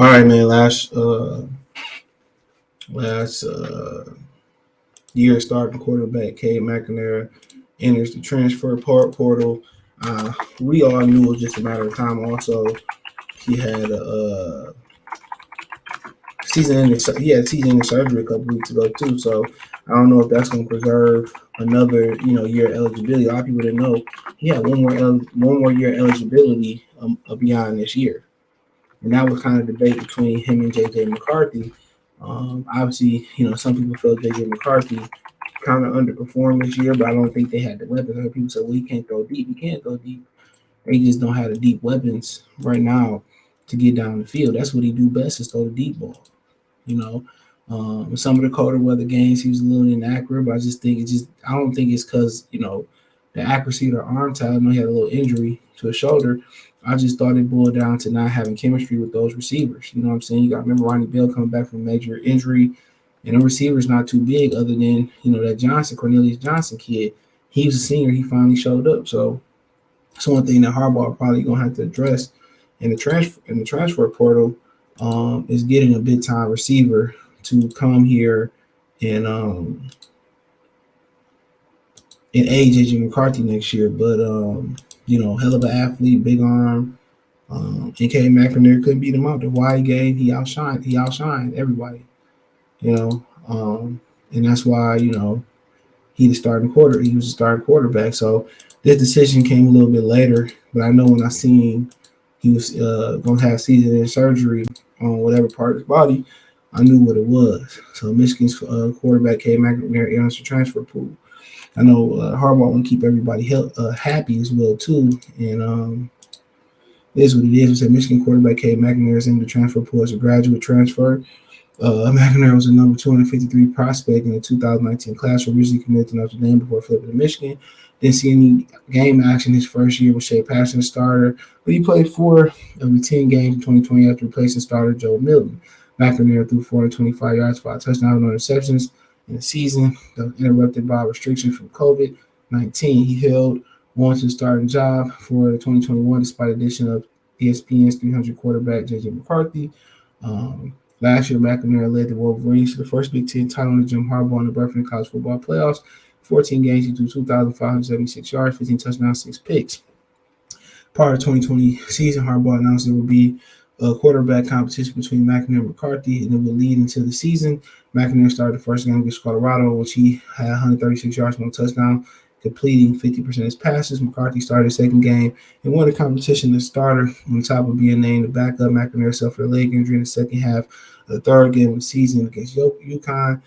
All right, man. Last year starting quarterback Cade McNamara enters the transfer portal. We all knew it was just a matter of time. Also, he had a season-ending surgery a couple weeks ago too. So I don't know if that's going to preserve another year eligibility. A lot of people didn't know he had one more year eligibility beyond this year. And that was kind of debate between him and JJ McCarthy. Obviously, some people felt JJ McCarthy kind of underperformed this year, but I don't think they had the weapons. Other people said, well, he can't throw deep. He can't throw deep. They just don't have the deep weapons right now to get down the field. That's what he do best is throw the deep ball. You know, some of the colder weather games he was a little inaccurate, but I don't think it's because the accuracy of the arm talent. I know he had a little injury to his shoulder. I just thought it boiled down to not having chemistry with those receivers. You know what I'm saying? You got to remember Ronnie Bell coming back from a major injury, and the receiver's not too big other than that Cornelius Johnson kid. He was a senior. He finally showed up. So that's one thing that Harbaugh probably gonna have to address in the transfer portal is getting a big time receiver to come here and aid JJ McCarthy next year. But hell of an athlete, big arm. And K McInerney couldn't beat him out. The wide game, he outshined everybody. You know, and that's why he was the starting quarterback. So this decision came a little bit later, but I know when I seen he was going to have season-end surgery on whatever part of his body, I knew what it was. So Michigan's quarterback Cade McNamara enters the transfer pool. I know Harbaugh want to keep everybody happy as well too, and it is what it is. We said Michigan quarterback Cade McNamara is in the transfer pool as a graduate transfer. McNamara was a number 253 prospect in the 2019 class, originally committed to Notre Dame before flipping to Michigan. Didn't see any game action his first year with Shea Patterson, starter, but he played 4 of the 10 games in 2020 after replacing starter Joe Milton. McNamara threw 425 yards, 5 touchdowns, no interceptions in the season, interrupted by restrictions from COVID-19. He held on to the starting job for the 2021 despite the addition of ESPN's 300 quarterback J.J. McCarthy. Last year, McNamara led the Wolverines to the first Big Ten title under Jim Harbaugh in the berth in the college football playoffs. 14 games, he threw 2,576 yards, 15 touchdowns, 6 picks. Part of the 2020 season, Harbaugh announced there would be a quarterback competition between McNamara and McCarthy, and it would lead into the season. McNamara started the first game against Colorado, which he had 136 yards, 1 touchdown, completing 50% of his passes. McCarthy started the second game and won the competition as starter on top of being named the backup. McNamara suffered a leg injury in the second half of the third game of the season against UConn.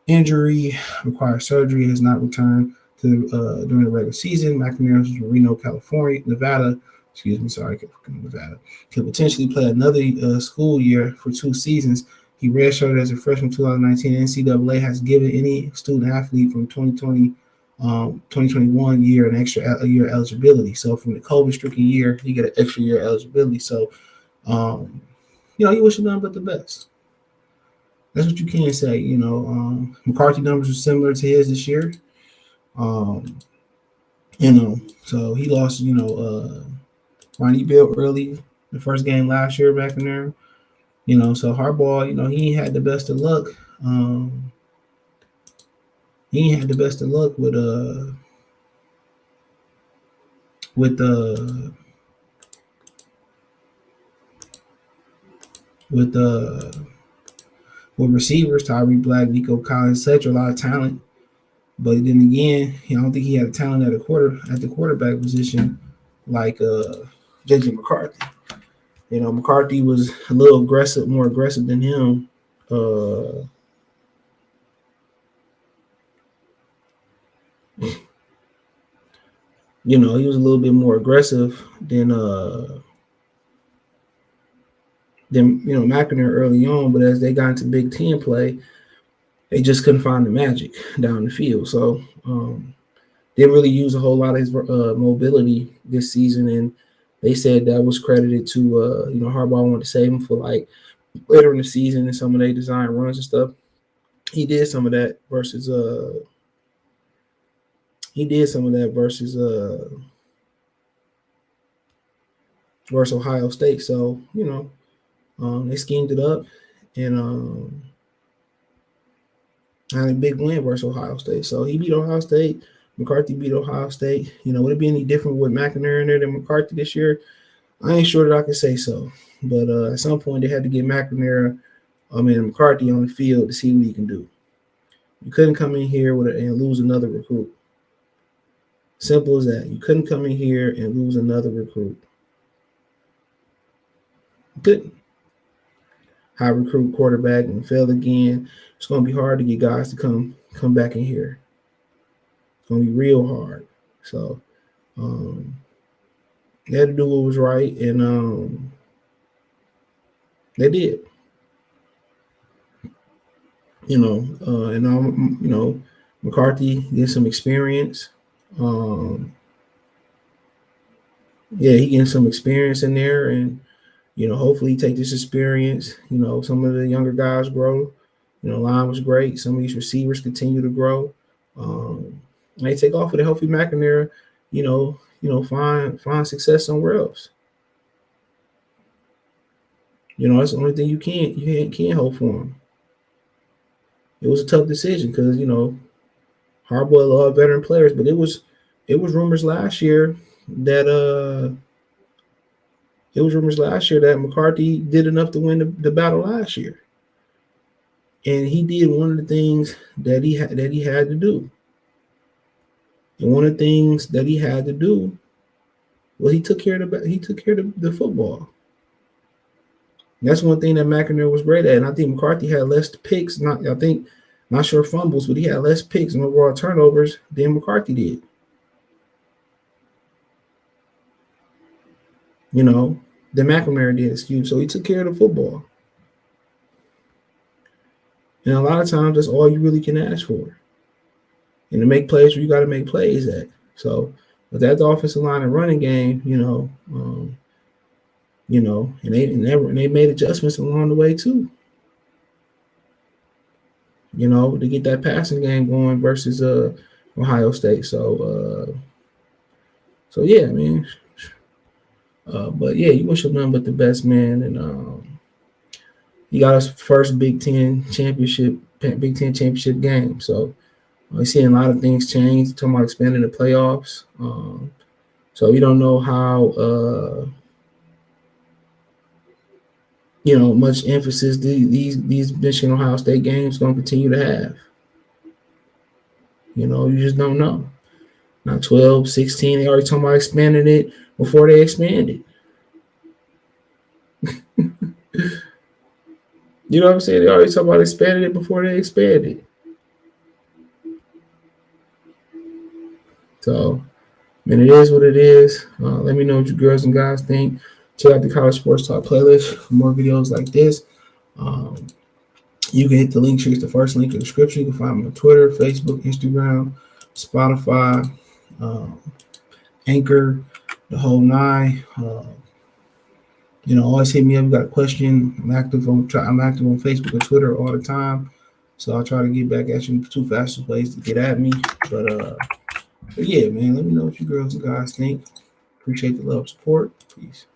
Injury required surgery, has not returned to during the regular season. McNamara was from Reno, Nevada. Nevada. Could potentially play another school year for 2 seasons. He redshirted as a freshman in 2019. NCAA has given any student athlete from 2021 year an extra year eligibility. So from the COVID-stricken year, you get an extra year eligibility. So, you wish him nothing but the best. That's what you can say. McCarthy numbers are similar to his this year. So he lost, Ronnie Bell early the first game last year back in there. So Harbaugh, he ain't had the best of luck. He ain't had the best of luck with receivers, Tyree Black, Nico Collins, etc. A lot of talent. But then again, I don't think he had a talent at the quarterback position like JJ McCarthy. McCarthy was a little more aggressive than him. He was a little bit more aggressive than McNamara early on. But as they got into Big Ten play, they just couldn't find the magic down the field. So didn't really use a whole lot of his mobility this season, and they said that was credited to Harbaugh wanted to save him for like later in the season and some of their design runs and stuff. He did some of that versus versus Ohio State. So They schemed it up and had a big win versus Ohio State. So he beat Ohio State. McCarthy beat Ohio State. Would it be any different with McNamara in there than McCarthy this year? I ain't sure that I can say so. But at some point, they had to get McNamara, McCarthy on the field to see what he can do. You couldn't come in here and lose another recruit. Simple as that. You couldn't come in here and lose another recruit. You couldn't. High recruit quarterback and fail again. It's going to be hard to get guys to come back in here. It's going to be real hard. So they had to do what was right, and they did. McCarthy get some experience. He getting some experience in there, and hopefully take this experience. Some of the younger guys grow. Line was great. Some of these receivers continue to grow. They take off with a healthy McNamara. Find success somewhere else. That's the only thing you can't hope for him. It was a tough decision because Harbaugh loved veteran players, but it was rumors last year that McCarthy did enough to win the battle last year, and he did one of the things that he had to do. And one of the things that he had to do was he took care of the football. And that's one thing that McNamara was great at, and I think McCarthy had less picks. Not sure fumbles, but he had less picks and overall turnovers than McCarthy did. Than McNamara did, excuse. So he took care of the football. And a lot of times that's all you really can ask for. And to make plays where you got to make plays at. So with that offensive line and running game, and they made adjustments along the way too. To get that passing game going versus Ohio State. So yeah, man. But yeah, you wish him nothing but the best, man. And he got his first Big Ten championship game. So we're seeing a lot of things change. Talking about expanding the playoffs. So we don't know how much emphasis these Michigan Ohio State games going to continue to have. You just don't know. Now 12, 16, they already talking about expanding it before they expanded. You know what I'm saying? They already talking about expanding it before they expanded. So, it is what it is. Let me know what you girls and guys think. Check out the College Sports Talk playlist for more videos like this. You can hit the link tree. It's the first link in the description. You can find me on Twitter, Facebook, Instagram, Spotify, Anchor, the whole nine. Always hit me up. You got a question? I'm active on Facebook and Twitter all the time. So I'll try to get back at you. Two fastest ways to get at me. But yeah, man, let me know what you girls and guys think. Appreciate the love and support. Peace.